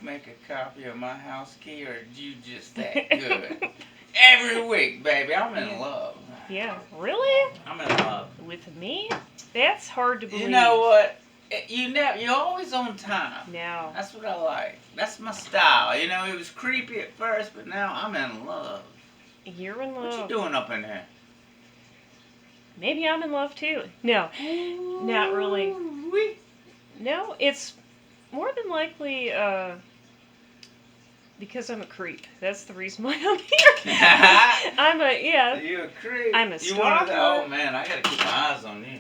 make a copy of my house key, or are you just that good? Every week, baby. I'm in Yeah. love. Yeah. Really? I'm in love. With me? That's hard to believe. You know what? You're always on time. No. That's what I like. That's my style. You know, it was creepy at first, but now I'm in love. You're in What you love. doing up in there? Maybe I'm in love too. No, not really. Ooh-wee. No, it's more than likely because I'm a creep. That's the reason why I'm here. Yeah. You a creep. I'm a You one of the, stalker. oh man, I gotta keep my eyes on you.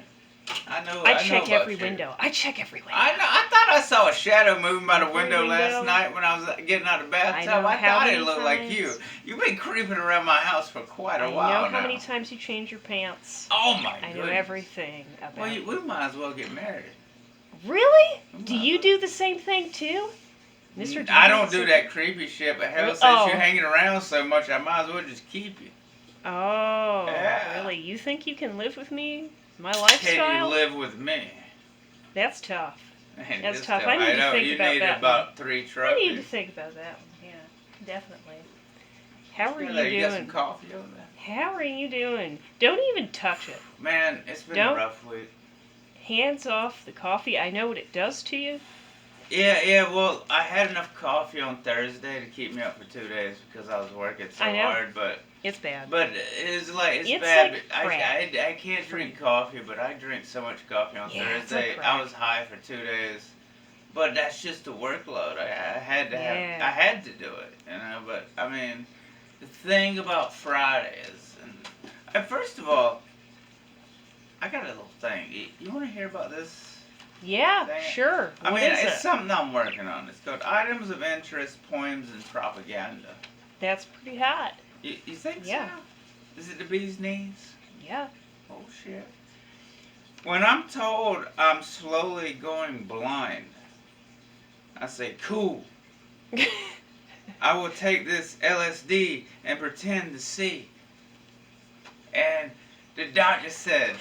I know check about every you. window. I check every window. I know. I thought I saw a shadow moving by the Every window last window. night when I was getting out of the bathtub. I know. I How thought many it looked like times? you. You've been creeping around my house for quite a I while know how now. many times you change your pants. Oh my I goodness. know everything about Well, it. we might as well get married. Really? We Do might you as do the same thing too? Mister, do you I do don't the do same that thing? creepy shit, but hell, Really? since Oh. you're hanging around so much, I might as well just keep you. Oh, Yeah. really? You think you can live with me? My Can lifestyle? you live with me? That's tough. Man, That's this tough. time, I need to know think you about need that about 3 I trophies. need to think about that one. Yeah, definitely. How are Yeah, you got some doing? coffee over there? How are you doing? Don't even touch it. Man, it's been Don't. a rough week. Hands off the coffee. I know what it does to you. Yeah, well, I had enough coffee on Thursday to keep me up for 2 days because I was working so I know. hard, but It's bad. it's It's bad. like But crack. I can't drink coffee, but I drink so much coffee on Yeah, it's Thursday. like I crack. was high for 2 days, but that's just a workload. I had to have, Yeah. I had to do it, you know. But I mean, the thing about Fridays, and first of all, I got a little thing. You want to hear about this? Yeah, Thing? sure. I What mean, is it's it? something I'm working on. It's called Items of Interest, Poems, and Propaganda. That's pretty hot. You think Yeah. so? Is it the bee's knees? Yeah. Oh, shit. When I'm told I'm slowly going blind, I say, cool. I will take this LSD and pretend to see. And the doctor said,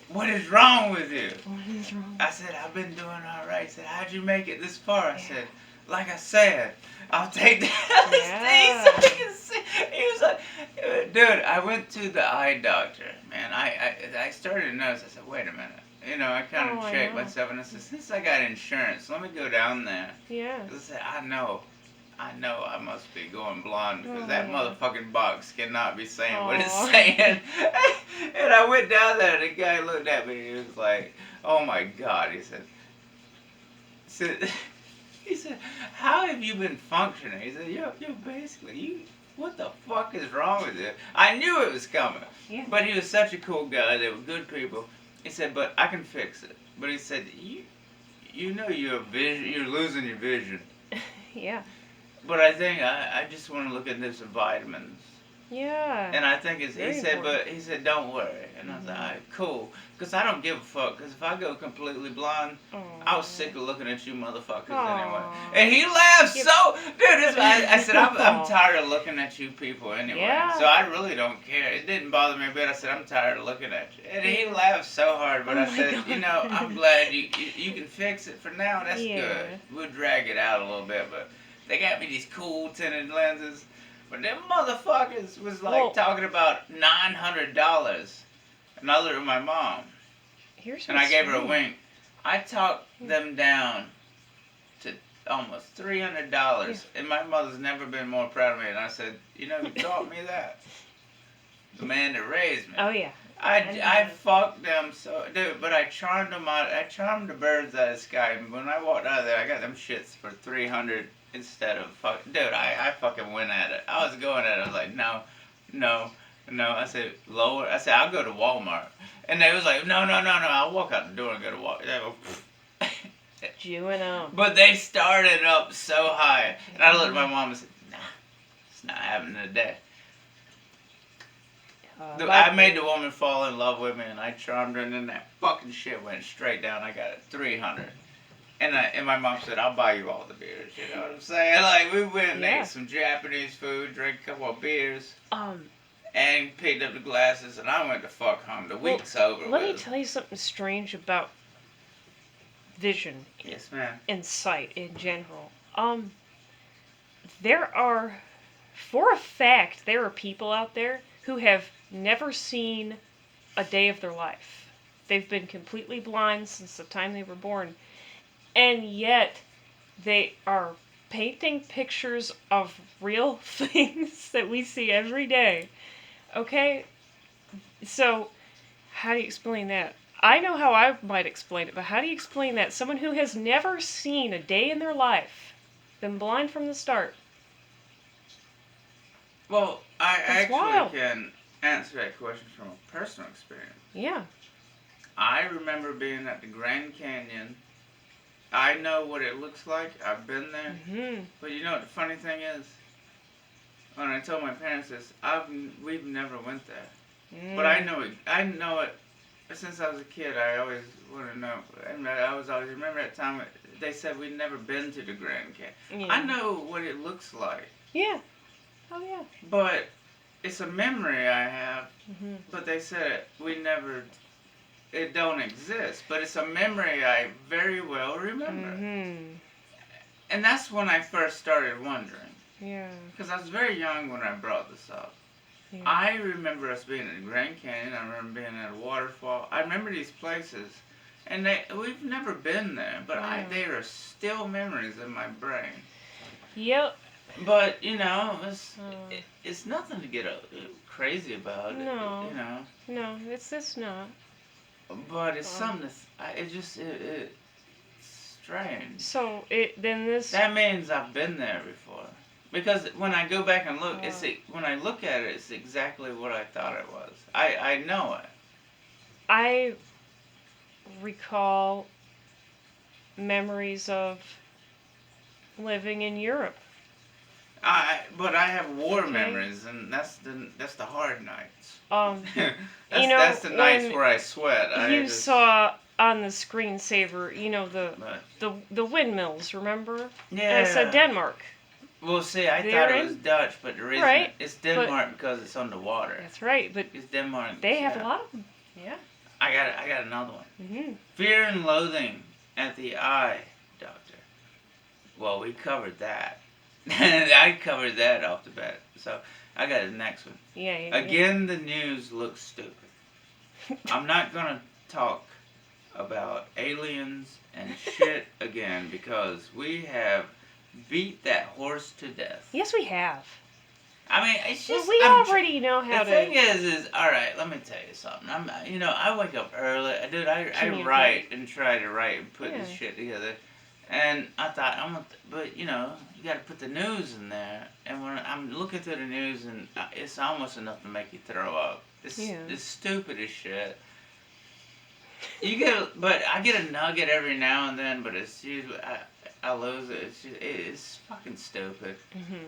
what is wrong with you? What is wrong? I said, I've been doing all right. He said, how'd you make it this far? I said, like I said, I'll take the LSD so we can see. He was like, dude, I went to the eye doctor, man. I started to notice. I said, wait a minute. You know, I kind of checked myself and I said, since I got insurance, let me go down there. Yeah. I said, I know I must be going blind because Oh, that yeah. motherfucking box cannot be saying what it's Aw. saying. And I went down there and the guy looked at me and he was like, oh my God. He said, how have you been functioning? He said, yo, basically, what the fuck is wrong with you? I knew it was coming. Yeah. But he was such a cool guy. They were good people. He said, but I can fix it. But he said, you know you're losing your vision. Yeah. But I think I just want to look into some vitamins. Yeah. And I think he said, important. but he said, don't worry. And I was like, all right, cool. Because I don't give a fuck. Because if I go completely blind, I was sick of looking at you motherfuckers anyway. And he laughed so, dude. I said, I'm tired of looking at you people anyway. Yeah. So I really don't care. It didn't bother me a bit. I said, I'm tired of looking at you. And he laughed so hard. But Oh I my said, God. you know, I'm glad you can fix it for now. That's Yeah. good. We'll drag it out a little bit, but. They got me these cool tinted lenses, but them motherfuckers was like talking about $900. And I looked at my mom, and I gave her a wink. I talked them down to almost $300, and my mother's never been more proud of me. And I said, you know who taught me that? The man that raised me. Oh yeah. I fucked them so, dude. But I charmed them out. I charmed the birds out of the sky. And when I walked out of there, I got them shits for $300 instead of fuck. Dude, I fucking went at it. I was going at it. I was like, no. I said lower. I said I'll go to Walmart, and they was like, no. I'll walk out the door and go to Walmart. Chewing up. But they started up so high, and I looked at my mom and said, nah, it's not happening today. I made the woman fall in love with me, and I charmed her, and then that fucking shit went straight down. I got it $300, and my mom said, "I'll buy you all the beers." You know what I'm saying? Like we went and ate some Japanese food, drank a couple of beers, and picked up the glasses, and I went to fuck home. The week's over. Let me tell you something strange about vision. Yes, ma'am. And sight in general. there are, for a fact, there are people out there who have never seen a day of their life. They've been completely blind since the time they were born. And yet, they are painting pictures of real things that we see every day. Okay? So, how do you explain that? I know how I might explain it, but how do you explain that? Someone who has never seen a day in their life, been blind from the start. Well, I That's actually wild. can answer that question from a personal experience. Yeah. I remember being at the Grand Canyon. I know what it looks like. I've been there. Mm-hmm. But you know what the funny thing is? When I told my parents this, we've never went there. But I know it. I know it. Since I was a kid, I always want to know. And I was always remember that time they said we'd never been to the Grand Canyon. Yeah. I know what it looks like. Yeah. Oh yeah. But it's a memory I have. Mm-hmm. But they said we never. It don't exist. But it's a memory I very well remember. Mm-hmm. And that's when I first started wondering. Yeah. Because I was very young when I brought this up. Yeah. I remember us being in the Grand Canyon. I remember being at a waterfall. I remember these places. And we've never been there. But Yeah. they are still memories in my brain. Yep. But, you know, it's nothing to get crazy about. No. You know. No, it's not. But it's something it's strange. So That means I've been there before. Because when I go back and look, when I look at it, it's exactly what I thought it was. I know it. I recall memories of living in Europe. But I have war memories, and that's the hard nights. You know, that's the nights where I sweat. You saw on the screensaver, you know, the windmills, remember? Yeah. And I said Denmark. Well, see, I thought it was Dutch, but the reason it's Denmark because it's underwater. That's right, but it's Denmark. They have a lot of them. Yeah. I got another one. Mm-hmm. Fear and loathing at the eye doctor. Well, we covered that. I covered that off the bat. So I got the next one. Yeah. Again, the news looks stupid. I'm not gonna talk about aliens and shit again because we have beat that horse to death. Yes, we have. I mean, it's just we already know how to. The thing is all right. Let me tell you something. I wake up early. Dude, I write and try to write and put this shit together. And I thought but you got to put the news in there. And when I'm looking through the news, and it's almost enough to make you throw up. It's stupid as shit. But I get a nugget every now and then. But it's usually I lose it. It's fucking stupid. Mm-hmm.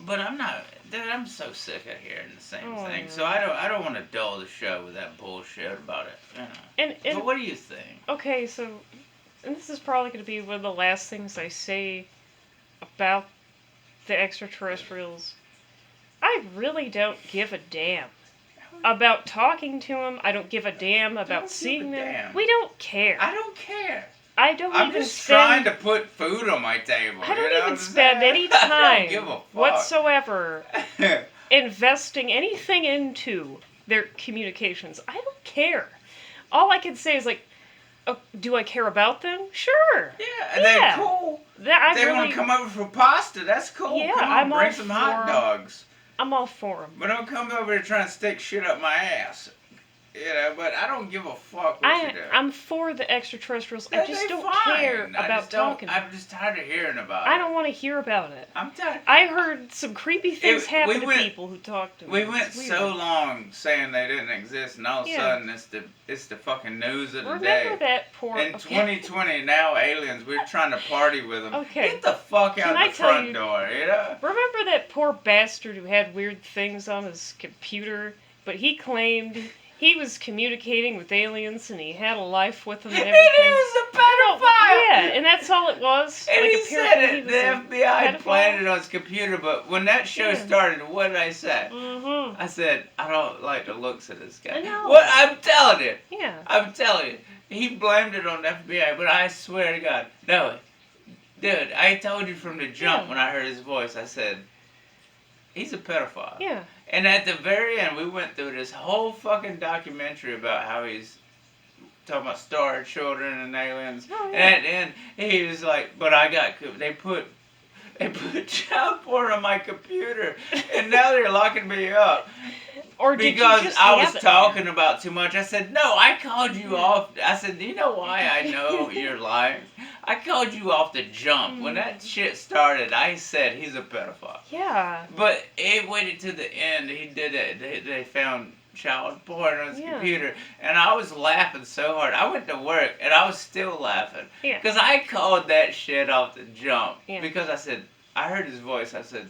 But I'm not. Dude, I'm so sick of hearing the same thing. So I don't want to dull the show with that bullshit about it. You know. But what do you think? Okay, so, and this is probably going to be one of the last things I say about the extraterrestrials. I really don't give a damn about talking to them. I don't give a damn about seeing them. Damn. We don't care. I don't care. I'm just trying to put food on my table. I don't even spend any time whatsoever investing anything into their communications. I don't care. All I can say is do I care about them? Sure. Yeah, they're cool. They want to come over for pasta. That's cool. Yeah, come on, bring some hot dogs. I'm all for them. But don't come over here trying to stick shit up my ass. But I don't give a fuck what you do. I'm for the extraterrestrials. I just don't care about talking. I'm just tired of hearing about it. I don't want to hear about it. I'm tired. I heard some creepy things happen to people who talk to me. We went so long saying they didn't exist, and all of a sudden it's the fucking news of the day. Remember that poor... In 2020, now aliens, we're trying to party with them. Okay. Get the fuck out the front door, Remember that poor bastard who had weird things on his computer, but he claimed... He was communicating with aliens, and he had a life with them and everything. And he was a pedophile! Yeah, and that's all it was. And he said it. The FBI planted it on his computer, but when that show started, what did I say? Mm-hmm. I said, I don't like the looks of this guy. I know. What? I'm telling you. Yeah. I'm telling you. He blamed it on the FBI, but I swear to God, no. Dude, I told you from the jump Yeah. when I heard his voice, I said, he's a pedophile. Yeah. And at the very end, we went through this whole fucking documentary about how he's talking about star children and aliens. Oh, And yeah. at the end, he was like, but they put child porn on my computer, and now they're locking me up. Or did Because you just I have was it? talking about too much. I said, no, I called you off. I said, do you know why I know you're lying? I called you off the jump. When that shit started, I said he's a pedophile. Yeah. But it waited to the end. He did it. They found child porn on his Yeah. computer. And I was laughing so hard. I went to work, and I was still laughing. Yeah. Because I called that shit off the jump. Yeah. Because I said, I heard his voice. I said,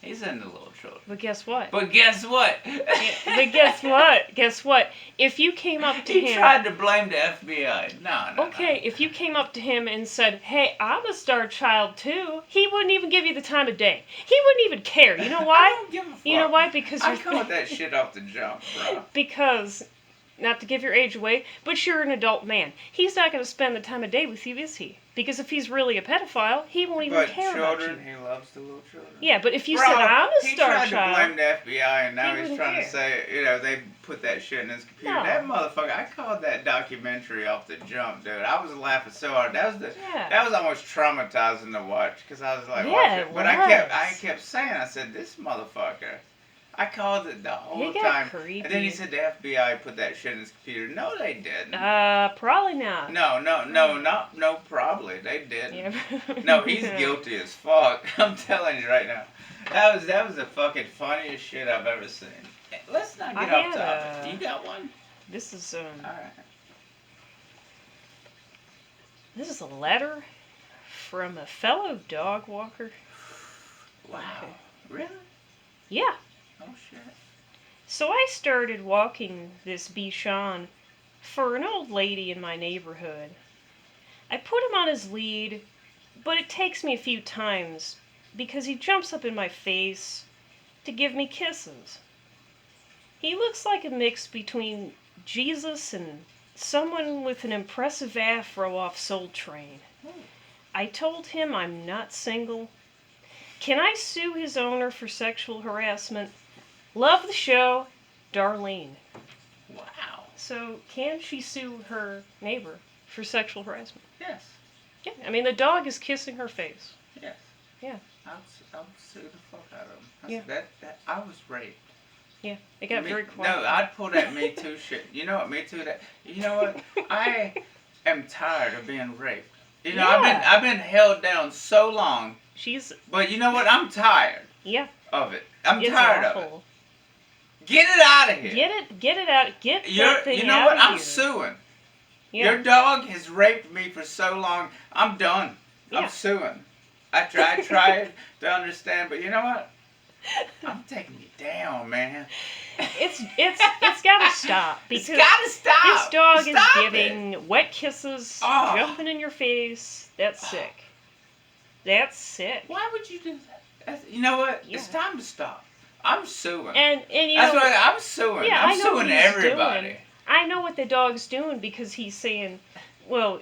he's into little children. But guess what? But guess what? But guess what? Guess what? If you came up to He him, tried to blame the FBI. No. okay, if you came up to him and said, "Hey, I'm a star child too," he wouldn't even give you the time of day. He wouldn't even care. You know I why? don't give a fuck. You know why? Because I you're called that shit off the jump, bro. because, not to give your age away, but you're an adult man. He's not going to spend the time of day with you, is he? Because if he's really a pedophile, he won't even But care children, about you. he loves the little children. Yeah, but if you Bro, said, "I'm a he star tried child," to blame the FBI, and now He he's wouldn't trying care. to say, they put that shit in his computer. No. That motherfucker, I called that documentary off the jump, dude. I was laughing so hard. Yeah. That was almost traumatizing to watch, because I was like, Yeah, watching it But I kept saying, I said, this motherfucker. I called it the whole He got time. creepy. And then he said the FBI put that shit in his computer. No, they didn't. Probably not. No, probably. They didn't. Yeah. No, he's guilty as fuck. I'm telling you right now. That was the fucking funniest shit I've ever seen. Let's not get off topic. You got one? This is Alright. This is a letter from a fellow dog walker. Wow. Okay. Really? Yeah. Oh shit. So I started walking this Bichon for an old lady in my neighborhood. I put him on his lead, but it takes me a few times because he jumps up in my face to give me kisses. He looks like a mix between Jesus and someone with an impressive afro off Soul Train. I told him I'm not single. Can I sue his owner for sexual harassment? Love the show, Darlene. Wow. So, can she sue her neighbor for sexual harassment? Yes. Yeah, I mean, the dog is kissing her face. Yes. Yeah. I'll sue the fuck out of him. Yeah. I was raped. Yeah, it got very quiet. No, I'd pull that Me Too shit. You know what Me Too that? You know what? I am tired of being raped. You know, Yeah. I've been held down so long. She's, But you know what? I'm tired yeah, of it. I'm it's tired of it. awful. Get it out of here. Get it out, get that thing You know out what? of I'm here. suing. Yeah. Your dog has raped me for so long. I'm done. Yeah. I'm suing. I tried to understand, but you know what? I'm taking you down, man. It's gotta stop because It's gotta stop. this dog Stop is it. giving wet kisses, Oh. jumping in your face. That's sick. That's sick. Why would you do that? You know what? Yeah. It's time to stop. I'm suing. And you That's know, what I'm suing. yeah, I'm I know what suing he's everybody. doing. I know what the dog's doing because he's saying, "Well,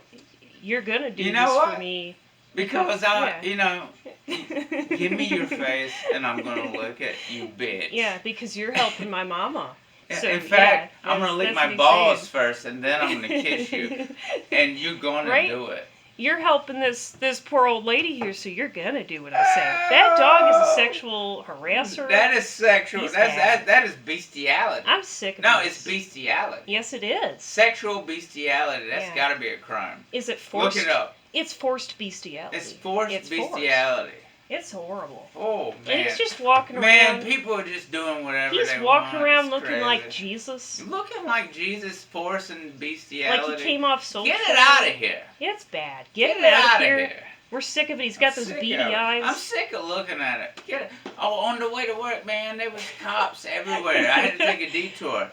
you're gonna do You know this what? for me." Because Yeah. give me your face and I'm gonna look at you, bitch. Yeah, because you're helping my mama. So, In fact, yeah, I'm gonna lick that's my what he's balls saying. first, and then I'm gonna kiss you, and you're gonna Right? do it. You're helping this poor old lady here, so you're gonna do what I say. That dog is a sexual harasser. That is sexual. He's That bad. is bestiality. I'm sick of No, this. it's bestiality. Yes, it is. Sexual bestiality. That's Yeah. got to be a crime. Is it forced? Look it up. It's forced bestiality. It's forced It's bestiality. It's horrible. Oh And man. he's just walking Man, around. people are just doing whatever He's they walking want. around It's looking crazy. like Jesus. Looking like Jesus, forcing bestiality. Like he came off Soul Get it Train. out of here. It's bad. Get Get it him out out of here. We're sick of it. He's got those sick beady of it. eyes. I'm sick of looking at it. Get it. Oh, on the way to work, man, there was cops everywhere. I had to take a detour.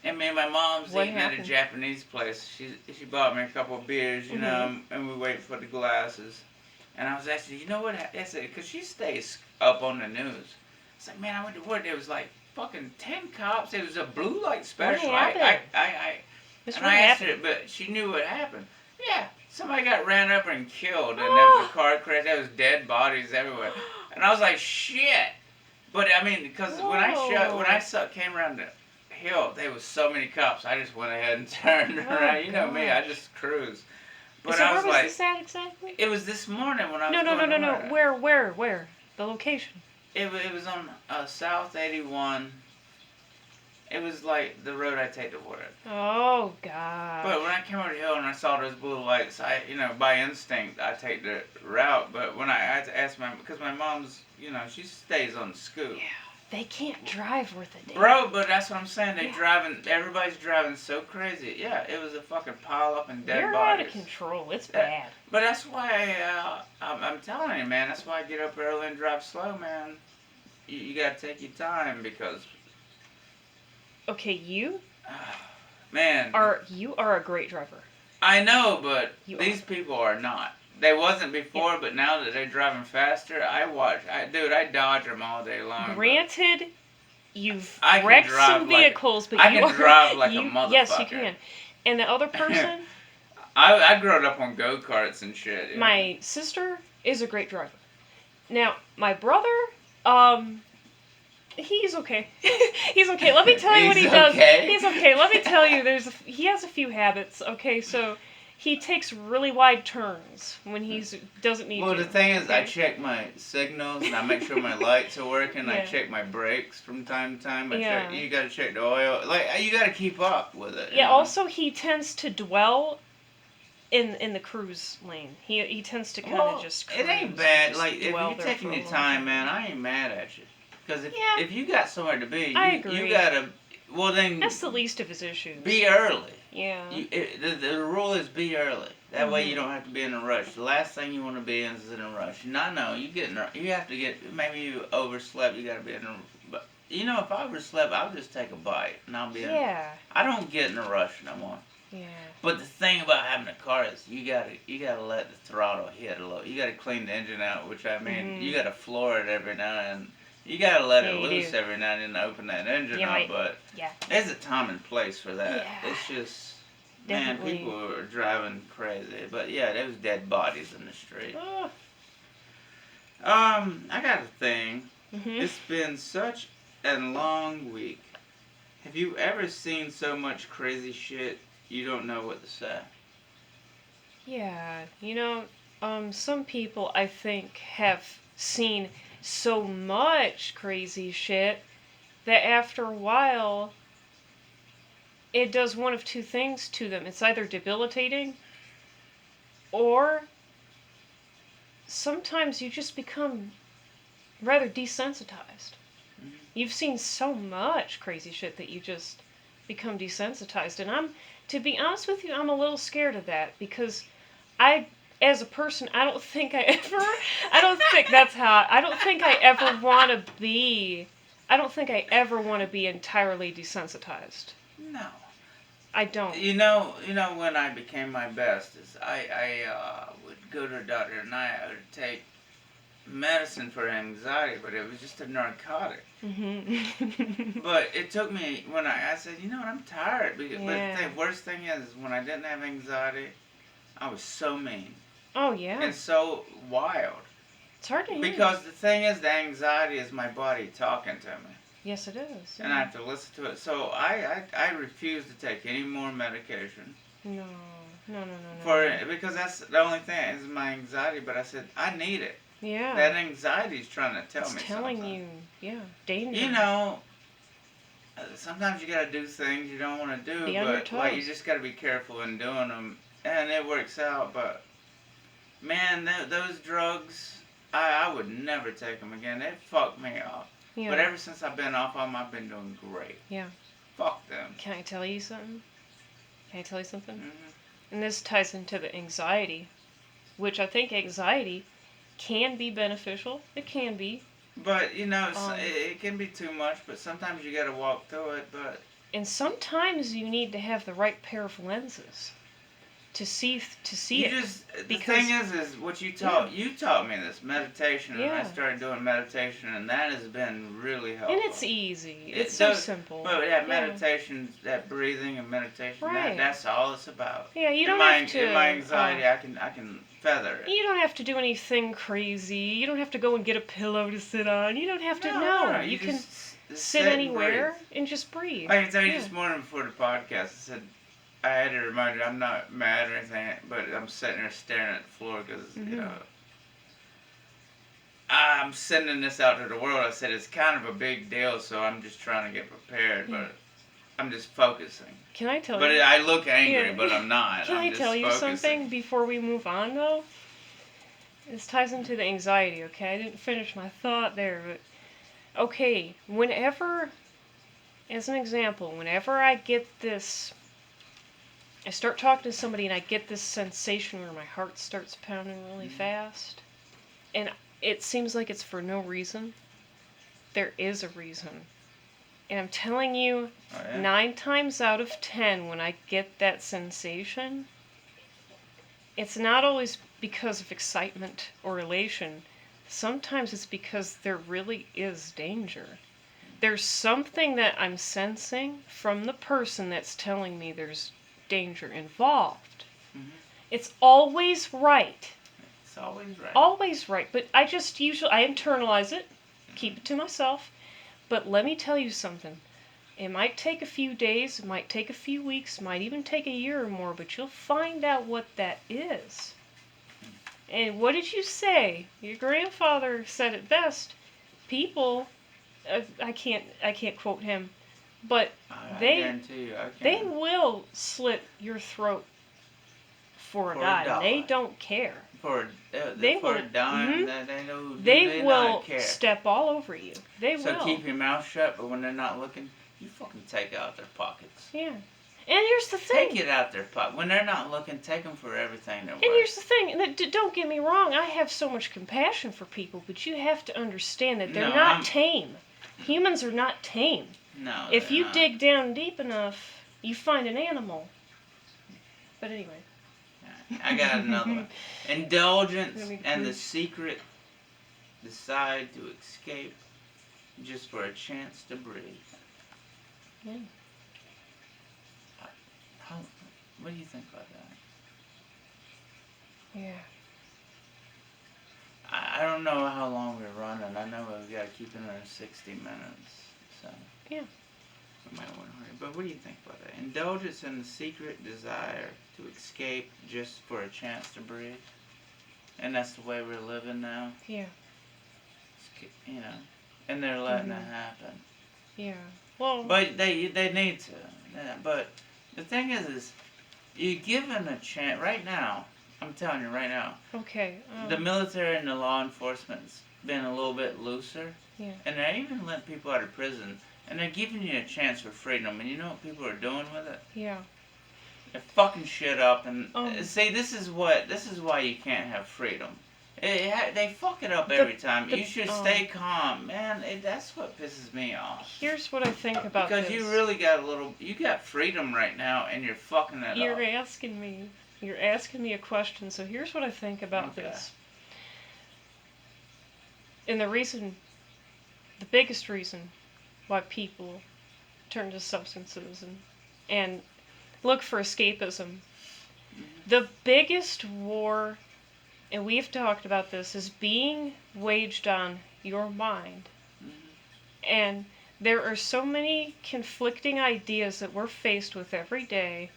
And me and my mom's What eating at a happened? Japanese place. She bought me a couple of beers, you know, and we waited for the glasses. And I was asking, you know what? I said, because she stays up on the news. It's like, man, I went to work. There was like fucking 10 cops. It was a blue light special. happened? I That's and what I asked happened. her, but she knew what happened. Yeah, somebody got ran over and killed, and there was a car crash. There was dead bodies everywhere, and I was like, shit. But I mean, because when I saw came around the hill, there was so many cops. I just went ahead and turned around. You know me, I just cruised. But so I was where was like, this at exactly? it was this morning when I was No. Where? The location. It was on South 81. It was like the road I take to work. Oh God. But when I came over the hill and I saw those blue lights, by instinct, I take the route. But when I had to ask because my mom's, she stays on the scoop. Yeah, they can't drive worth a damn. Bro, but that's what I'm saying. Everybody's driving so crazy. Yeah, it was a fucking pile up and dead You're bodies. out of control. It's bad. But that's why I'm telling you, man. That's why I get up early and drive slow, man. You gotta take your time because. Okay, you Man. You are a great driver. I know, but these people are not. They wasn't before, but now that they're driving faster, I dodge them all day long. Granted, you've wrecked some vehicles, but I can drive like a motherfucker. Yes, you can. And the other person... I grew up on go-karts and shit. Yeah. My sister is a great driver. Now, my brother, he's okay. He's okay. Let me tell you what he does. He's okay. Let me tell you, he has a few habits. Okay, so he takes really wide turns when he doesn't need to. Well, the thing is, I check my signals and I make sure my lights are working. I check my brakes from time to time. You got to check the oil. Like, you got to keep up with it. Yeah. Also, he tends to dwell in the cruise lane. He tends to kind of just cruise. It ain't bad. Like, if you're taking your time, man, I ain't mad at you. Because if you got somewhere to be, you gotta. Well, then. That's the least of his issues. Be early. Yeah. The rule is be early. That way you don't have to be in a rush. The last thing you want to be in is in a rush. No, you have to get. Maybe you overslept. You got to be in a. But if I overslept, I'll just take a bite and I'll be in. Yeah. I don't get in a rush no more. Yeah. But the thing about having a car is you gotta let the throttle hit a little. You gotta clean the engine out, which I mean, you gotta floor it every now and. You gotta let it loose every now and then to open that engine up, but there's a time and place for that. Yeah. It's just, man, people are driving crazy. But yeah, there was dead bodies in the street. I got a thing. It's been such a long week. Have you ever seen so much crazy shit you don't know what to say? Yeah, some people I think have seen so much crazy shit that after a while it does one of two things to them. It's either debilitating or sometimes you just become rather desensitized. You've seen so much crazy shit that you just become desensitized. And to be honest with you, I'm a little scared of that because as a person, I don't think I ever want to be entirely desensitized. No. I don't. When I became my best is I would go to a doctor and I would take medicine for anxiety, but it was just a narcotic. But it took me when I said, I'm tired. But the worst thing is when I didn't have anxiety, I was so mean. Oh, yeah. And so wild. It's hard to hear. Because the thing is, the anxiety is my body talking to me. Yes, it is. And I have to listen to it. So I refuse to take any more medication. No. Because that's the only thing is my anxiety. But I said, I need it. Yeah. That anxiety is trying to tell me something. It's telling you, danger. Sometimes you got to do things you don't want to do. Be on your toes. You just got to be careful in doing them. And it works out, but man, those drugs, I would never take them again. They fucked me off. Yeah. But ever since I've been off them, I've been doing great. Yeah. Fuck them. Can I tell you something? And this ties into the anxiety, which I think anxiety can be beneficial. It can be. But, it can be too much, but sometimes you got to walk through it, but... And sometimes you need to have the right pair of lenses. to see You it. just the Because- thing is what you taught you taught me this meditation, and I Yeah. started doing meditation, and that has been really helpful. And it's easy. It's It so does- simple. But that Yeah. meditation, that breathing and meditation, Right. that's all it's about. Yeah, you don't my, have to. In my anxiety, I can feather it. You don't have to do anything crazy. You don't have to go and get a pillow to sit on. You don't have to. No, You can just sit and anywhere breathe. and just breathe. I can tell you Yeah. this morning before the podcast, I said I had to remind you I'm not mad or anything, but I'm sitting there staring at the floor because Mhm. I'm sending this out to the world. I said it's kind of a big deal, so I'm just trying to get prepared, Yeah. but I'm just focusing. Can I tell But you? I look angry, Yeah. but I'm not. Can I'm I just tell you focusing. something before we move on, though? This ties into the anxiety, okay? I didn't finish my thought there, but okay, whenever, as an example, whenever I get this, I start talking to somebody and I get this sensation where my heart starts pounding really fast, and it seems like it's for no reason. There is a reason. And I'm telling you, Oh, yeah? 9 times out of 10, when I get that sensation, it's not always because of excitement or elation. Sometimes it's because there really is danger. There's something that I'm sensing from the person that's telling me there's danger involved. Mhm. It's always right. It's always right. Always right. But I internalize it, keep it to myself. But let me tell you something. It might take a few days, it might take a few weeks, might even take a year or more, but you'll find out what that is. And what did you say? Your grandfather said it best. People, I can't quote him, but I they guarantee you, I can. they will slit your throat for a dime. They don't care. For They for will- a dime, mhm. they know. They will not care. step all over you. They So will. keep your mouth shut, but when they're not looking, you fucking take it out their pockets. Yeah. And here's the thing. Take it out their pocket. When they're not looking, take them for everything they're And worth. here's the thing, don't get me wrong, I have so much compassion for people, but you have to understand that they're No, not I'm- tame. Humans are not tame. No. If they're you not. dig down deep enough, you find an animal. But anyway. I got another one. Indulgence Let me and the prove- secret decide to escape just for a chance to breathe. Yeah. What do you think about that? Yeah. I don't know how long we're running. I know we've got to keep it under 60 minutes. So. Yeah. We might want to hurry. But what do you think about that? Indulgence in the secret desire to escape just for a chance to breathe. And that's the way we're living now. Yeah. You know. And they're letting Mhm. it happen. Yeah. Well. But they need to. Yeah, but the thing is you're given a chance right now. I'm telling you right now. Okay. The military and the law enforcement's been a little bit looser. Yeah. And they're even letting people out of prison. And they're giving you a chance for freedom. And you know what people are doing with it? Yeah. They're fucking shit up. And See, this is why you can't have freedom. They fuck it up every time. You should stay calm, man. That's what pisses me off. Here's what I think about because this. you really you got freedom right now, and you're fucking it up. You're asking me a question. So here's what I think about this. And the biggest reason why people turn to substances and look for escapism. The biggest war, and we've talked about this, is being waged on your mind. And there are so many conflicting ideas that we're faced with every day.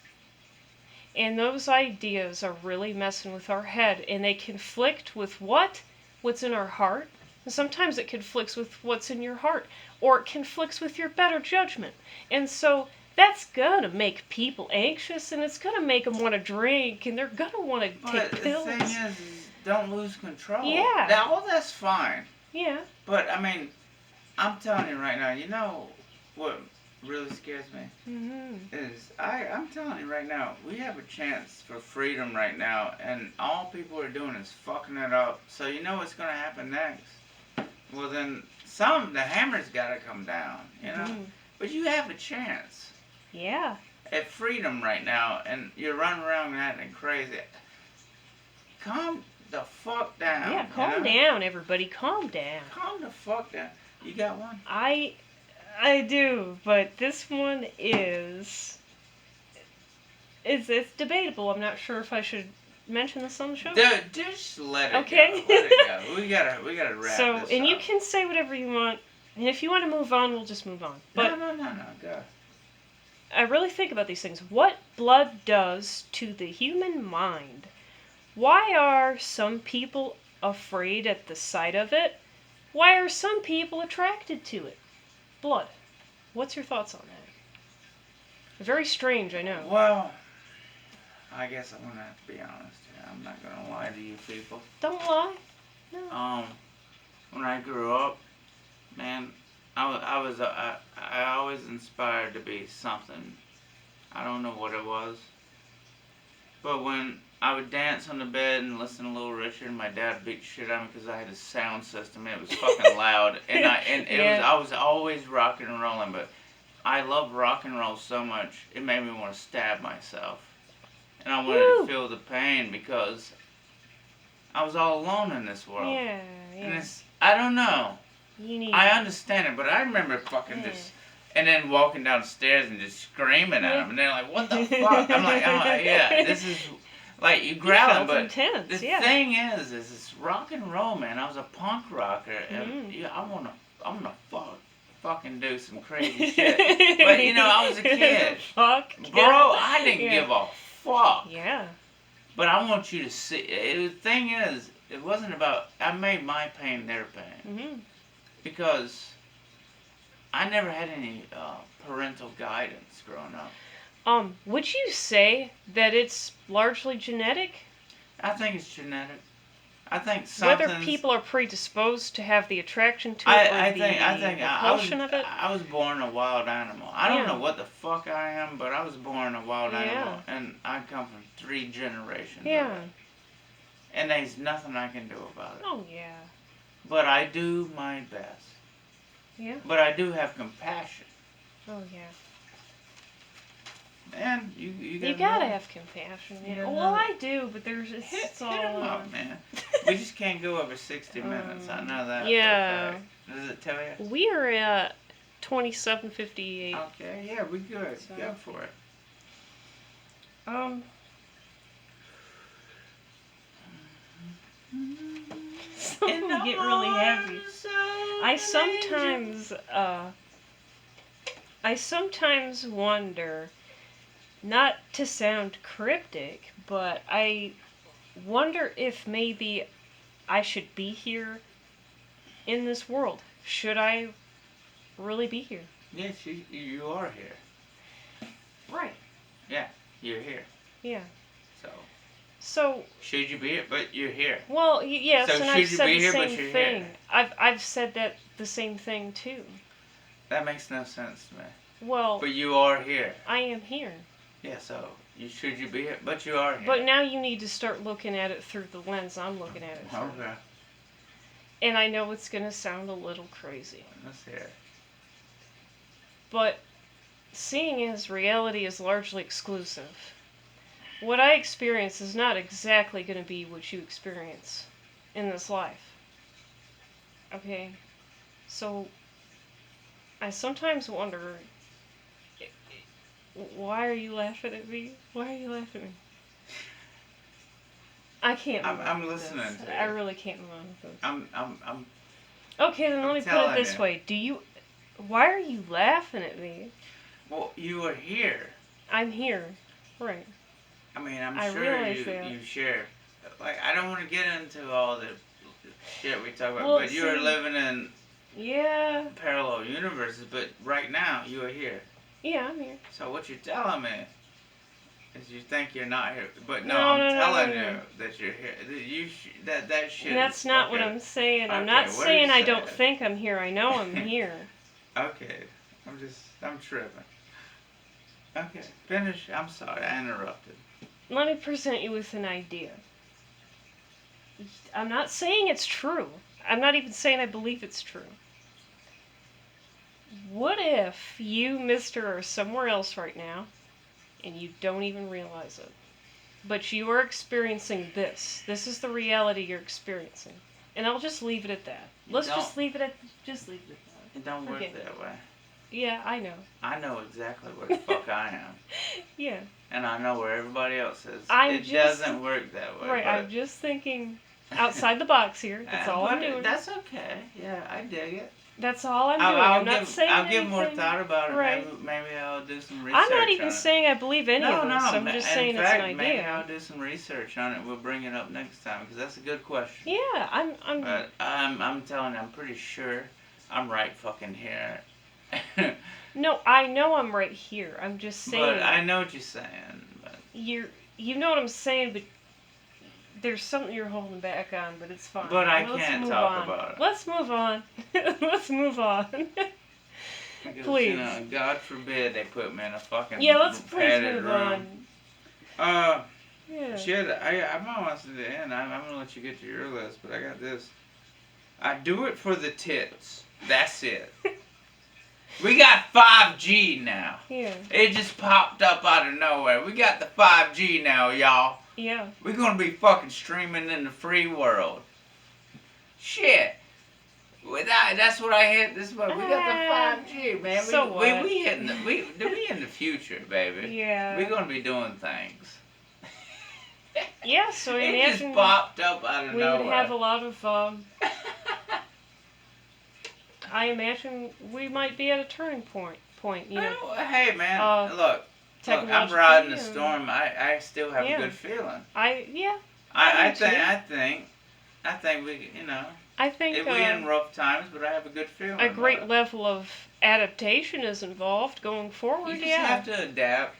And those ideas are really messing with our head. And they conflict with what's in our heart. And sometimes it conflicts with what's in your heart. Or it conflicts with your better judgment. And so that's gonna make people anxious, and it's gonna make them want to drink, and they're gonna want to take pills. But the thing is, don't lose control. Yeah. All that's fine. Yeah. But, I mean, I'm telling you right now, you know what really scares me? Is, I'm telling you right now, we have a chance for freedom right now, and all people are doing is fucking it up. So you know what's going to happen next? Well, then, the hammer's got to come down, you know? But you have a chance. Yeah. at freedom right now, and you're running around acting crazy. Calm the fuck down. Yeah, calm down, everybody. Calm down. Calm the fuck down. You got one? I do, but this one is it's debatable. I'm not sure if I should mention this on the show. Just let it Okay. go. Let it go. We gotta wrap So, this and up. you can say whatever you want, and if you want to move on, we'll just move on. But No, go. I really think about these things. What blood does to the human mind. Why are some people afraid at the sight of it? Why are some people attracted to it? Blood. What's your thoughts on that? Very strange, I know. Well, I guess I'm gonna have to be honest here. I'm not gonna lie to you people. Don't lie. No. When I grew up, man, I always inspired to be something. I don't know what it was, but when I would dance on the bed and listen to Little Richard, and my dad beat shit out of me because I had a sound system. It was fucking loud, and I was always rocking and rolling. But I loved rock and roll so much, it made me want to stab myself, and I wanted to feel the pain because I was all alone in this world. Yeah. And I don't know. I understand it, but I remember fucking just, and then walking downstairs and just screaming at them, and they're like, "What the fuck?" I'm like, "Oh yeah, this is." Like, you growling, but intense, the thing is it's rock and roll, man. I was a punk rocker, and I'm gonna fucking do some crazy shit. But, I was a kid. Fuck. Bro, I didn't give a fuck. Yeah. But I want you to see, the thing is, it wasn't about, I made my pain their pain. Mm-hmm. Because I never had any parental guidance growing up. Would you say that it's largely genetic? I think it's genetic. I think something. Whether people are predisposed to have the attraction to it or the repulsion of it? I was born a wild animal. I don't know what the fuck I am, but I was born a wild animal. And I come from 3 generations. Yeah. Of it. And there's nothing I can do about it. Oh, yeah. But I do my best. Yeah. But I do have compassion. Oh, yeah. Man, you gotta have compassion. Yeah. Well, I do, but there's just hit 'em up, man. We just can't go over 60 minutes. I know that. Yeah. Okay. Does it tell you? We are at 27:58. Okay. Yeah, we good. So. Go for it. Something get really heavy. I sometimes wonder, not to sound cryptic, but I wonder if maybe I should be here in this world. Should I really be here? Yes, you are here. Right. Yeah, you're here. Yeah. So should you be here? But you're here. Well, yes, so and I've said the here, same thing. Here? I've said that the same thing too. That makes no sense to me. Well, but you are here. I am here. Yeah, so should you be here? But you are here. But now you need to start looking at it through the lens I'm looking at it through. Okay. And I know it's going to sound a little crazy. Let's hear it. But seeing as reality is largely exclusive, what I experience is not exactly going to be what you experience in this life. Okay? So, I sometimes wonder, why are you laughing at me? Why are you laughing at me? I can't. I'm listening to you. I really can't move on with this. I'm. Okay, then let me put it this way. Why are you laughing at me? Well, you are here. I'm here. Right. I mean, I'm sure you share. Like, I don't want to get into all the shit we talk about, but you are living in parallel universes, but right now, you are here. Yeah, I'm here. So what you're telling me is you think you're not here, but no, I'm telling you that you're here. That shit. That's not what I'm saying. I'm not saying I don't think I'm here. I know I'm here. Okay, I'm tripping. Okay, finish. I'm sorry, I interrupted. Let me present you with an idea. I'm not saying it's true. I'm not even saying I believe it's true. What if you, mister, are somewhere else right now, and you don't even realize it. But you are experiencing this. This is the reality you're experiencing. And I'll just leave it at that. Let's just leave it at that. It don't work Okay. that way. Yeah, I know. I know exactly where the fuck I am. Yeah. And I know where everybody else is. It doesn't work that way. Right, I'm just thinking outside the box here. That's all I'm doing. That's okay. Yeah, I dig it. That's all I'm doing. I'm not saying I'll anything. give more thought about it. Right. Maybe I'll do some research. I'm not even saying I believe any of this. I'm just saying it's an idea. Maybe I'll do some research on it. We'll bring it up next time because that's a good question. Yeah, But I'm telling you, I'm pretty sure I'm right fucking here. No, I know I'm right here. I'm just saying. But I know what you're saying. But you know what I'm saying, but there's something you're holding back on, but it's fine. But I can't talk about it. Let's move on. Let's move on. Because, Please. You know, God forbid they put me in a fucking let's please padded move room. on. Yeah. Shit, I'm almost at the end. I'm gonna let you get to your list, but I got this. I do it for the tits. That's it. We got 5G now. Yeah. It just popped up out of nowhere. We got the 5G now, y'all. Yeah. We're gonna be fucking streaming in the free world. Shit. That's what I hit this month. We got the 5G, man. So what? We in the future, baby. Yeah. We're gonna be doing things. Yeah, so it imagine just popped up out of nowhere. We would have a lot of I imagine we might be at a turning point, you know. Oh, hey man, look, I'm technologically, riding the storm. I still have a good feeling. I think we, you know. I think we're in rough times, but I have a good feeling. A great level of adaptation is involved going forward. You just have to adapt.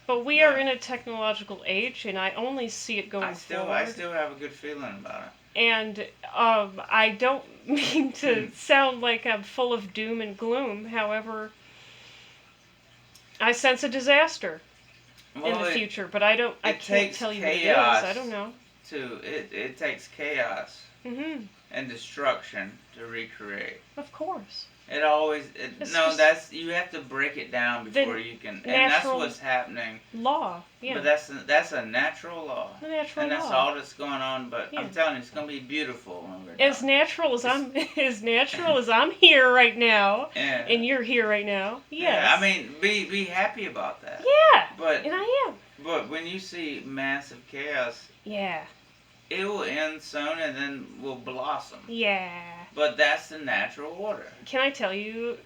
But we are in a technological age, and I only see it going forward. I still have a good feeling about it. And I don't mean to sound like I'm full of doom and gloom. However, I sense a disaster in the future, but I can't tell you what it is. I don't know. It takes chaos and destruction to recreate. Of course. You have to break it down before you can, and that's what's happening. Law, yeah. But that's a natural law. The natural and that's law. all that's going on. But I'm telling you, it's gonna be beautiful when we're as done. natural as I'm here right now, Yeah. and you're here right now. Yes. Yeah, I mean, be happy about that. Yeah. But and I am. But when you see massive chaos, yeah, it will end soon and then will blossom. Yeah. But that's the natural order. Can I tell you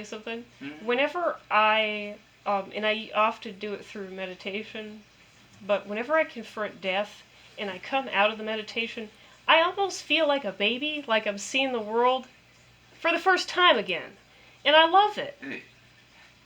something? Mm-hmm. Whenever I and I often do it through meditation, but whenever I confront death and I come out of the meditation, I almost feel like a baby, like I'm seeing the world for the first time again. And I love it.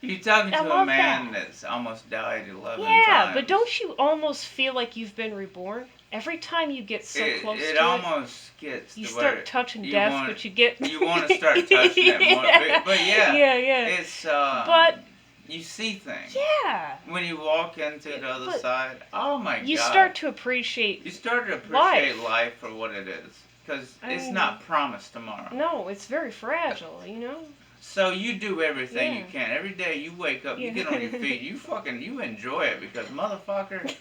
You're talking to a man that's almost died 11 times. Yeah, but don't you almost feel like you've been reborn? Every time you get so close to it, it almost gets. You start touching death, but you get. You want to start touching it more, but yeah. Yeah. It's but you see things. Yeah. When you walk into the other side, oh my God. You start to appreciate. You start to appreciate life for what it is, because it's not promised tomorrow. No, it's very fragile, you know. So you do everything you can. Every day you wake up, you get on your feet, you enjoy it, because motherfucker,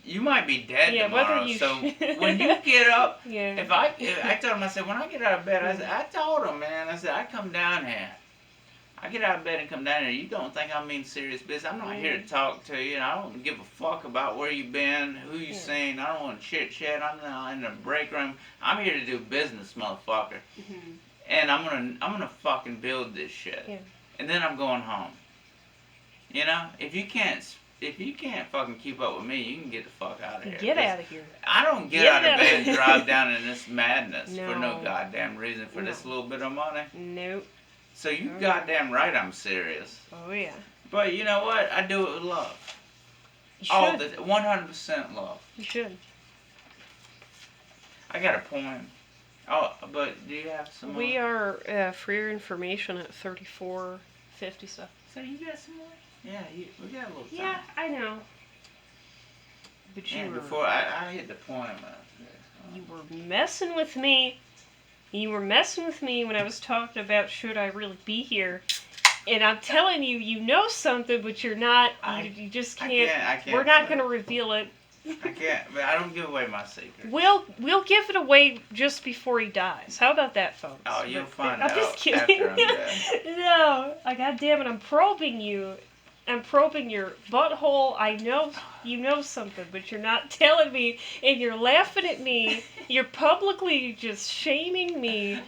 you might be dead tomorrow. So when you get up, if I told him, I said, when I get out of bed, I told him, man, I said, I come down here. I get out of bed and come down here. You don't think I mean serious business. I'm not here to talk to you. And I don't give a fuck about where you've been, who you seen. I don't want to chit chat. I'm not in the break room. I'm here to do business, motherfucker. Mm-hmm. And I'm gonna fucking build this shit. Yeah. And then I'm going home. You know, if you can't fucking keep up with me, you can get the fuck out of here. Get out of here. I don't get out of bed and drive down in this madness for no goddamn reason for this little bit of money. Nope. So you goddamn right I'm serious. Oh yeah. But you know what? I do it with love. You should. 100% love. You should. I got a poem. Oh, but do you have some more? We are for your information at 34:50 stuff. So you got some more? Yeah, we got a little time. Yeah, I know. But before I hit the point. You were messing with me. You were messing with me when I was talking about should I really be here. And I'm telling you, you know something, but you're not. You just can't. I can't. We're not say. going to reveal it. I can't. But I don't give away my secret. We'll give it away just before he dies. How about that, folks? Oh, you'll find I'm out just kidding. after I'm dead. No, God damn it! I'm probing you. I'm probing your butthole. I know you know something, but you're not telling me, and you're laughing at me. You're publicly just shaming me.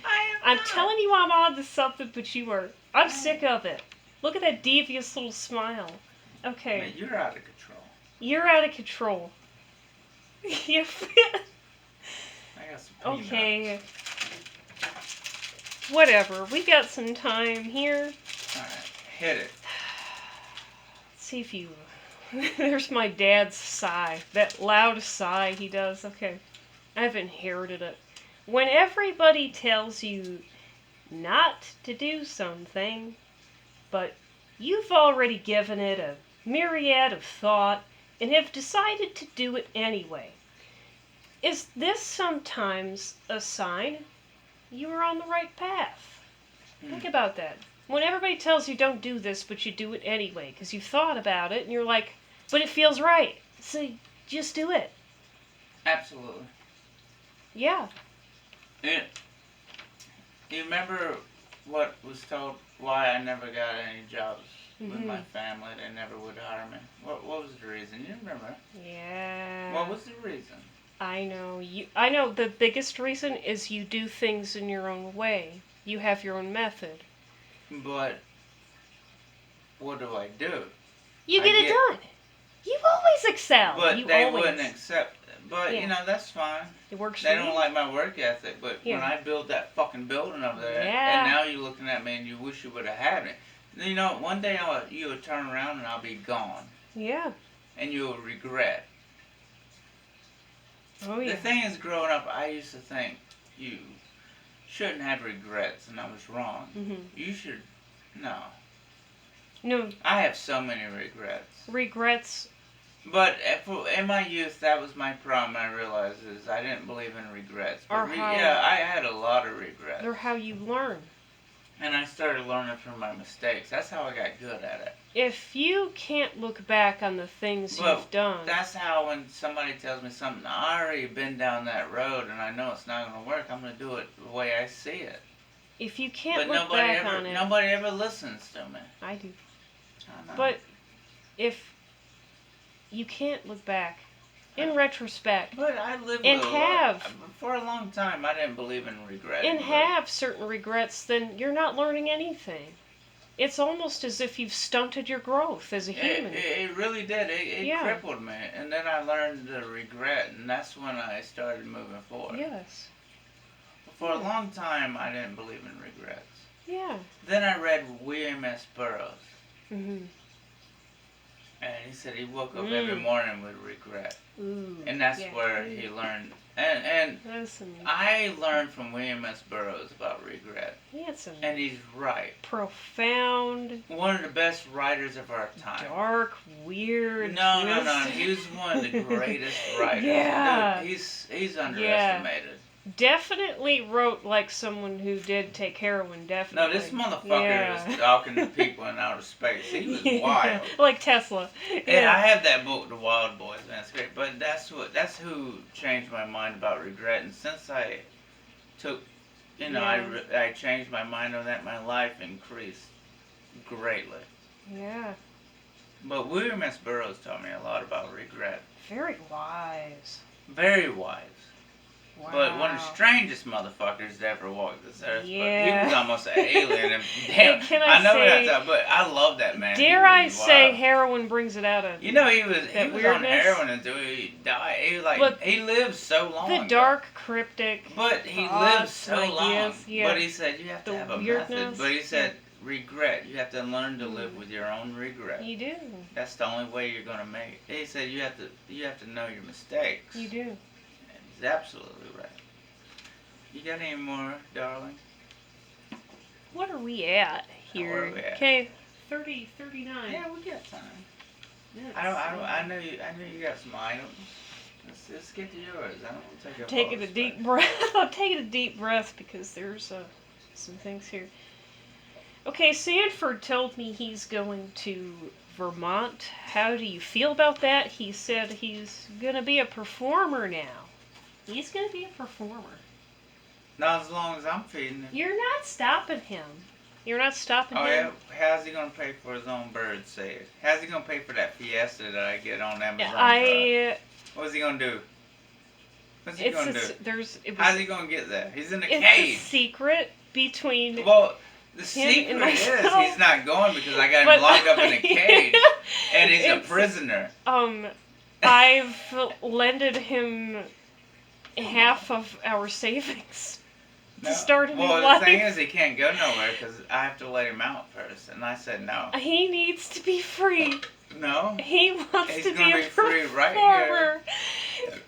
I'm telling you I'm on to something, but you are. I'm sick of it. Look at that devious little smile. Okay. Man, you're out of control. You're out of control. I got some peanuts. Okay. Whatever. We got some time here. Alright, hit it. Let's see if you... There's my dad's sigh. That loud sigh he does. Okay. I've inherited it. When everybody tells you not to do something, but you've already given it a myriad of thought and have decided to do it anyway, is this sometimes a sign you are on the right path? Think about that. When everybody tells you don't do this, but you do it anyway, because you've thought about it, and you're like, but it feels right, so just do it. Absolutely. Yeah. You remember what was told, why I never got any jobs with my family? They never would hire me. What was the reason? You remember? Yeah. What was the reason? I know the biggest reason is you do things in your own way. You have your own method. But what do I do? You get it done. You always excel. But you they always. wouldn't accept. But Yeah. you know, that's fine. It works They for don't you. like my work ethic. But Yeah. when I built that fucking building over there, Yeah. and now you're looking at me and you wish you would have had it. You know, one day you will turn around and I'll be gone. Yeah. And you'll regret. Oh yeah. The thing is, growing up, I used to think you shouldn't have regrets, and I was wrong. You should. No. No. I have so many regrets. Regrets. But in my youth, that was my problem. I realized is I didn't believe in regrets. But yeah, I had a lot of regrets. They're how you learn. And I started learning from my mistakes. That's how I got good at it. If you can't look back on the things you've done. That's how when somebody tells me something, I already been down that road and I know it's not going to work, I'm going to do it the way I see it. If you can't look back on it. Nobody ever listens to me. I do. I know. But if you can't look back in retrospect. But I lived and for a long time. I didn't believe in regret. And have certain regrets, then you're not learning anything. It's almost as if you've stunted your growth as a human. It really did. It crippled me, and then I learned to regret, and that's when I started moving forward. Yes. For a long time, I didn't believe in regrets. Yeah. Then I read William S. Burroughs. Mm-hmm. And he said he woke up every morning with regret. Ooh, and that's where he learned. And I learned from William S. Burroughs about regret. And he's right. Profound. One of the best writers of our time. Dark, weird. No. He was one of the greatest writers. Yeah. Dude, he's underestimated. Definitely wrote like someone who did take heroin, definitely. No, this motherfucker was talking to people in outer space. He was wild. Like Tesla. And I have that book, The Wild Boys, man, it's great. But that's who changed my mind about regret. And since I took, I changed my mind on that, my life increased greatly. Yeah. But William S. Burroughs taught me a lot about regret. Very wise. Very wise. Wow. But one of the strangest motherfuckers to ever walk this earth. Yeah. But he was almost an alien. And damn, I know say, that, but I love that man. Dare I say heroin brings it out of he was on heroin until he died. He lived so long. The dark, cryptic. But he lived so long. Yeah. But he said you have to have a method. But he said regret. You have to learn to live with your own regret. You do. That's the only way you're gonna make it. He said you have to know your mistakes. You do. He's absolutely right. You got any more, darling? What are we at here? Where are we at? Okay, 39. Yeah, we got time. I know you got some items. Let's get to yours. I don't want to take up Taking a deep breath. I'm taking a deep breath because there's some things here. Okay, Sanford told me he's going to Vermont. How do you feel about that? He said he's gonna be a performer now. He's gonna be a performer. Not as long as I'm feeding him. You're not stopping him. You're not stopping Oh him. yeah, how's he gonna pay for his own bird save? How's he gonna pay for that Fiesta that I get on Amazon Prime? What's he gonna do? What's he gonna do? How's he gonna get there? He's in a cage. It's a secret between. Well, the him secret and is myself. he's not going because I got him locked up in a cage, and he's a prisoner. I've lended him half of our savings to start a new life. Well, the thing is, he can't go nowhere because I have to let him out first, and I said no. He needs to be free. No. He wants He's to gonna be a free performer. right here.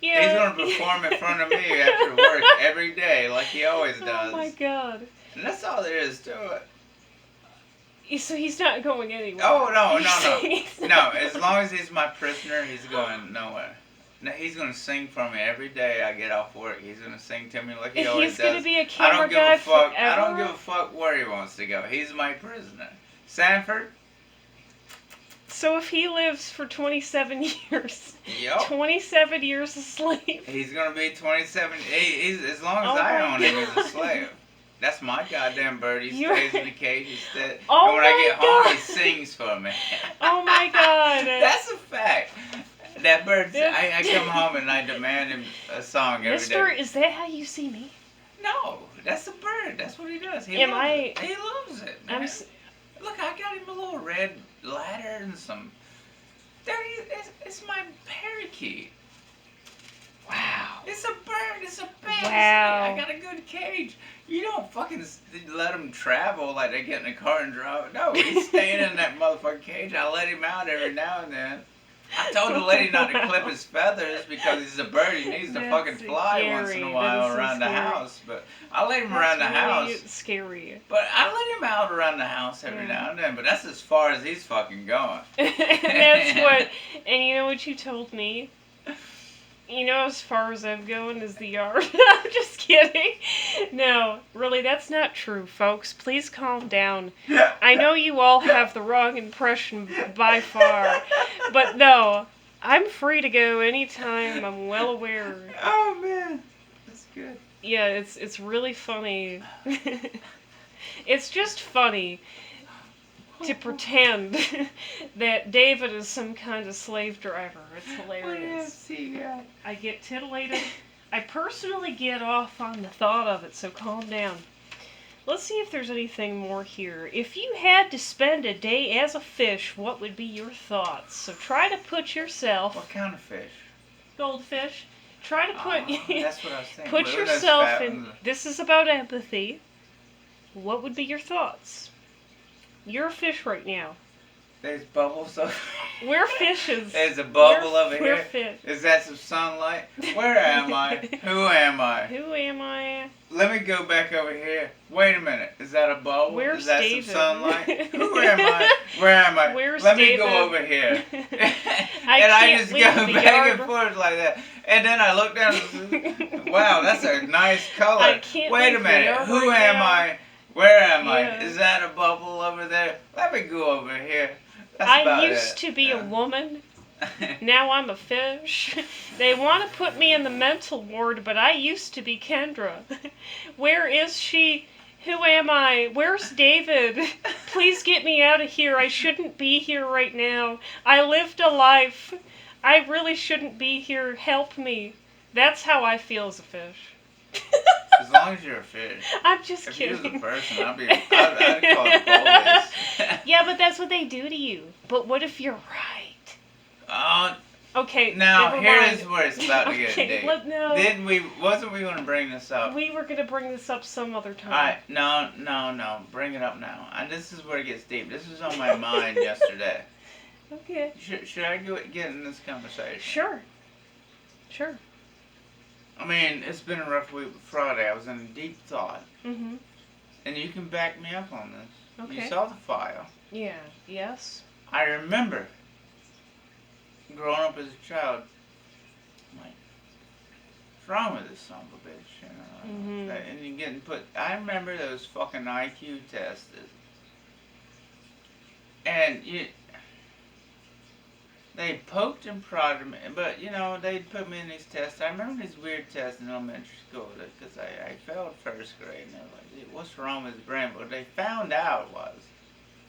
Yeah. He's gonna perform in front of me after work every day, like he always does. Oh my god. And that's all there is to it. So he's not going anywhere. Oh no. No, as long as he's my prisoner, he's going nowhere. No, he's gonna sing for me every day I get off work. He's gonna sing to me like he always does. He's gonna be a camera guy forever. I don't give a fuck where he wants to go. He's my prisoner. Sanford? So if he lives for 27 years, Yep. 27 years a slave. He's gonna be 27. He's as long as I own him, he's a slave. That's my goddamn bird. He stays in the cage. And when I get home, he sings for me. Oh my god. That's a fact. That bird. I come home and I demand him a song every day. Mister, is that how you see me? No, that's a bird. That's what he does. He Am loves I? It. He loves it, man. Look, I got him a little red ladder and some. It's my parakeet. Wow. It's a bird. It's a bat. Wow. I got a good cage. You don't fucking let him travel like they get in a car and drive. No, he's staying in that motherfucking cage. I let him out every now and then. I told the lady not to clip his feathers because he's a bird. He needs to fucking fly once in a while around the house. But I let him around the house. Scary. But I let him out around the house every now and then. But that's as far as he's fucking going. That's what. And you know what you told me? You know, as far as I'm going is the yard. I'm just kidding. No, really, that's not true, folks. Please calm down. I know you all have the wrong impression by far. But no, I'm free to go anytime. I'm well aware. Oh, man. That's good. Yeah, it's really funny. It's just funny to pretend that David is some kind of slave driver. It's hilarious. I get titillated. I personally get off on the thought of it, so calm down. Let's see if there's anything more here. If you had to spend a day as a fish, what would be your thoughts? So try to put yourself... What kind of fish? Goldfish. Try to put... that's what I was thinking. Put yourself in... This is about empathy. What would be your thoughts? You're a fish right now. There's bubbles over here. We're fishes. There's a bubble over here. We're fish. Is that some sunlight? Where am I? Who am I? Who am I? Let me go back over here. Wait a minute. Is that a bubble? Where's Is that David? some sunlight? Who am I? Where am I? Where's Let David? me go over here. I just leave go the back yard. and forth like that. And then I look down and wow, that's a nice color. I can't Wait a leave the minute. yard Who right am now. I? Where am I? Yeah. Is that a bubble over there? Let me go over here. That's I about used it. to be a woman. Now I'm a fish. They want to put me in the mental ward, but I used to be Kendra. Where is she? Who am I? Where's David? Please get me out of here. I shouldn't be here right now. I lived a life. I really shouldn't be here. Help me. That's how I feel as a fish. As long as you're a fish. I'm just if kidding. If you was a person, I'd call it boldness. Yeah, but that's what they do to you. But what if you're right? Okay. Now never here's mind. where it's about to get deep. No. Wasn't we going to bring this up? We were going to bring this up some other time. Alright, no. Bring it up now. And this is where it gets deep. This was on my mind yesterday. Okay. Should I get in this conversation? Sure. I mean, it's been a rough week with Friday. I was in deep thought. Mm-hmm. And you can back me up on this. Okay. You saw the file. Yeah. Yes. I remember growing up as a child, I'm like, what's wrong with this son of a bitch? You know? Mm-hmm. And you getting put. I remember those fucking IQ tests. And they poked and prodded me, but they'd put me in these tests. I remember these weird tests in elementary school because I failed first grade, and they were like, "What's wrong with his brain?" What they found out was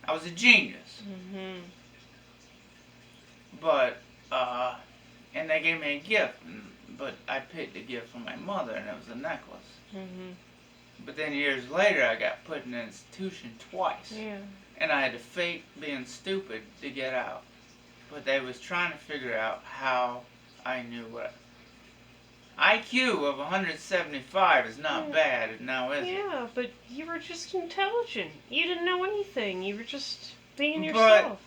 I was a genius. Mhm. But and they gave me a gift, but I picked a gift from my mother, and it was a necklace. Mhm. But then years later, I got put in an institution twice, Yeah. and I had to fake being stupid to get out. But they was trying to figure out how I knew what. IQ of 175 is not Yeah. bad now, is it? Yeah, but you were just intelligent. You didn't know anything. You were just being But yourself.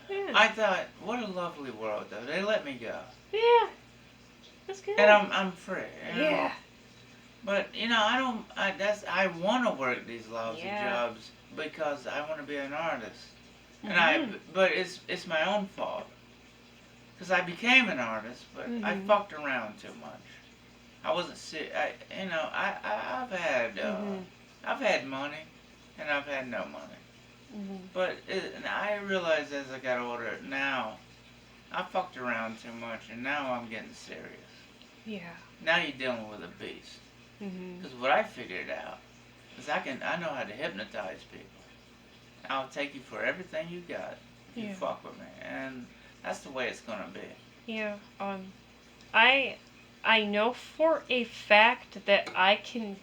Yeah. I thought, what a lovely world, though. They let me go, Yeah. That's good. and I'm free. Yeah. But I want to work these lousy Yeah. jobs because I want to be an artist, Mhm. but it's my own fault because I became an artist, but I Mhm. fucked around too much. I wasn't serious. Mhm. I've had money, and I've had no money. Mhm. But and I realized as I got older now, I fucked around too much, and now I'm getting serious. Yeah. Now you're dealing with a beast. Mhm. Because what I figured out is I know how to hypnotize people. I'll take you for everything you got if you Yeah. fuck with me, and that's the way it's gonna be. Yeah. I I know for a fact that I can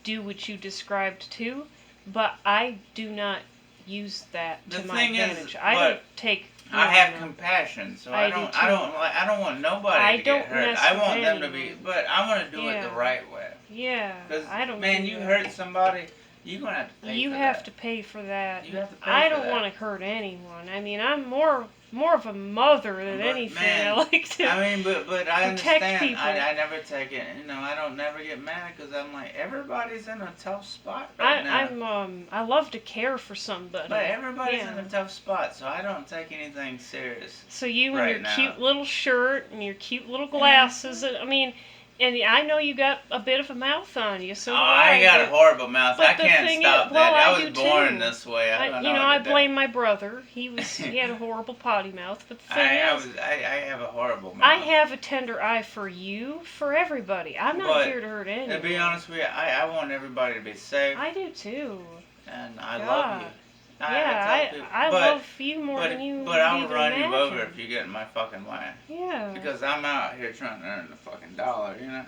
do what you described too, but I do not use that The to my thing is, advantage. I but don't take. I No, have no. compassion, so I do too. I don't want nobody I to get don't hurt. mess I with want them to be, anyone. but I want to do it the Yeah. right way. Yeah. Because I don't. man, do you that. hurt somebody, you're gonna have to pay You for have that. to pay for that. You have to pay I for don't want that. to hurt anyone. I mean, I'm more of a mother than But anything. man, I like to I mean, but I protect understand. people. I never take it. I don't never get mad because I'm like everybody's in a tough spot right now. I love to care for somebody. But everybody's Yeah. in a tough spot, so I don't take anything serious So you and right your now. cute little shirt and your cute little glasses. I mean, and I know you got a bit of a mouth on you, so Oh, do I got a but- horrible mouth. but I the can't thing stop is, well, that. I I do was born too. this way. I don't know. I what to do. blame my brother. He had a horrible potty mouth. But the thing I have a horrible mouth. I have a tender eye for you, for everybody. I'm not But, here to hurt anyone. To be honest with you, I want everybody to be safe, I do too. and I love God. you. Yeah, tell people, I but, love you more but, than you but I'll even run imagine. you over if you get in my fucking way. Yeah. Because I'm out here trying to earn the fucking dollar, You're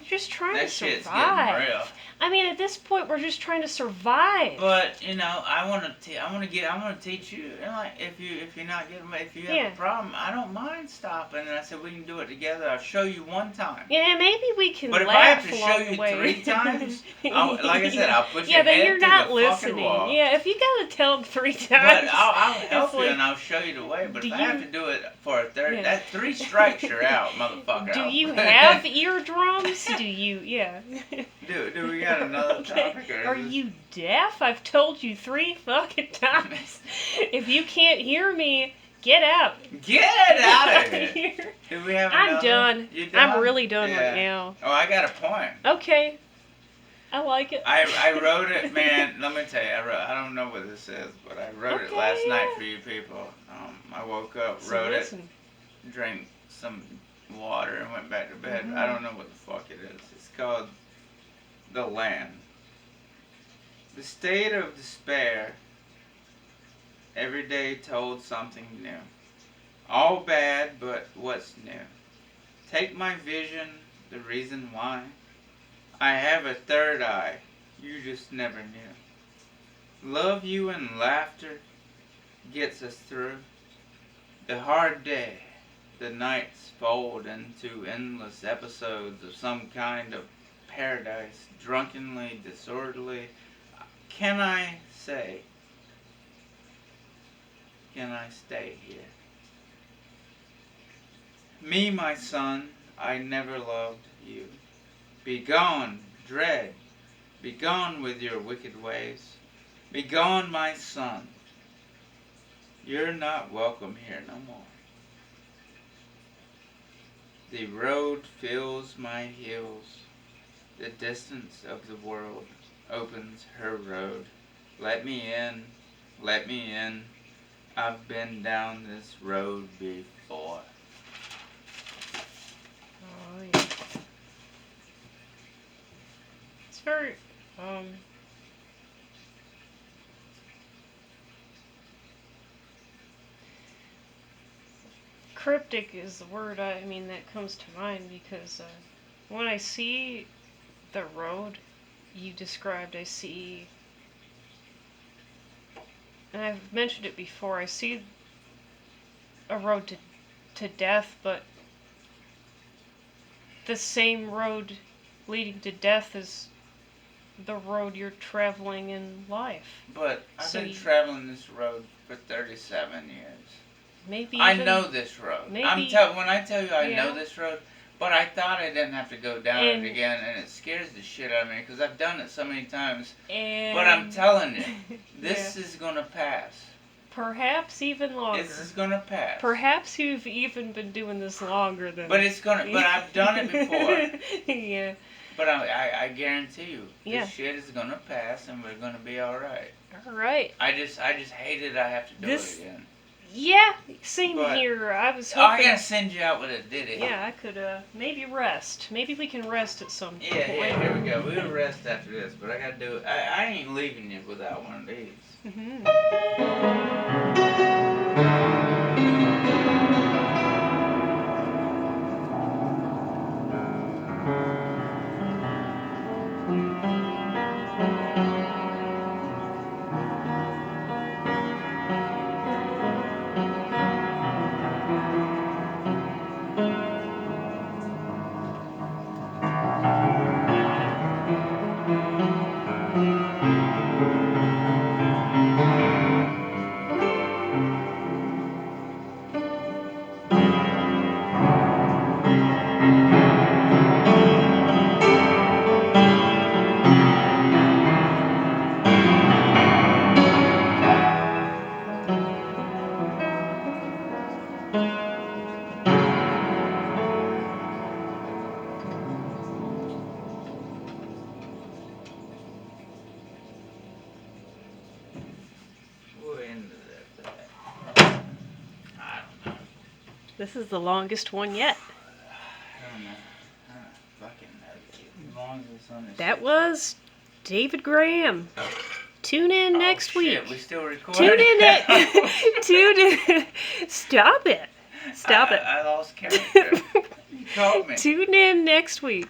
just trying That to shit's survive. getting real. I mean, at this point, we're just trying to survive. But I want to teach you. Like if you're not getting, if you have a problem, I don't mind stopping. And I said we can do it together. I'll show you one time. Yeah, maybe we can But if I laugh have to along show the you way. 3 times, like I said, I'll put your yeah, then head you're through not the listening. fucking wall. Yeah, if you gotta tell them 3 times. But I'll help it's you like, and I'll show you the way. But do if I have you- to do it for a third, Yeah. that 3 strikes you're out, motherfucker. Do you have eardrums? Do you? Yeah. Do we got another Okay. topic? Or Are is this- you deaf? I've told you 3 fucking times. If you can't hear me, get out. Get it out of here. Do we have I'm another? done. You done? I'm really done Yeah. right now. Oh, I got a point. Okay. I like it. I wrote it, man. Let me tell you, I don't know what this is, but I wrote it Okay, last night yeah. for you people. I woke up, So wrote listen. it, drank some water, and went back to bed. Mhm. I don't know what the fuck it is. It's called The Land. The state of despair. Every day told something new. All bad, but what's new? Take my vision, the reason why. I have a third eye, you just never knew. Love you and laughter gets us through. The hard day, the nights fold into endless episodes of some kind of paradise, drunkenly, disorderly. Can I say, can I stay here? Me, my son, I never loved you. Begone, dread, begone with your wicked ways. Begone, my son, you're not welcome here no more. The road fills my heels, the distance of the world opens her road. Let me in, let me in. I've been down this road before. Oh yeah. It's very cryptic is the word that comes to mind because when I see the road you described, I see, and I've mentioned it before, I see a road to death, but the same road leading to death is the road you're traveling in life. But I've So been traveling this road for 37 years. Maybe I even, know this road. maybe, When I tell you I yeah. know this road, but I thought I didn't have to go down And- it again, and it scares the shit out of me because I've done it so many times. And But I'm telling you, this yeah. is gonna pass. Perhaps even longer. This is gonna pass. Perhaps you've even been doing this longer than. But it's gonna. But I've done it before. Yeah. But I guarantee you, Yeah. this shit is gonna pass, and we're gonna be all right. All right. I just hate it. I have to do it again. Yeah, same But- here. I was Oh, I hoping. gotta send you out with a ditty. Yeah, I could maybe rest. Maybe we can rest at some Yeah, point. here we go. We'll rest after this, but I gotta do it. I ain't leaving you without one of these. Mhm. We're into that thing. I don't know. This is the longest one yet. I don't know. Fucking know. As long as it's on this That shit. was David Graham. Tune in Oh, next shit, week. we still recording? Tune in. Tune in. Stop it. Stop it. I lost character. You caught me. Tune in next week.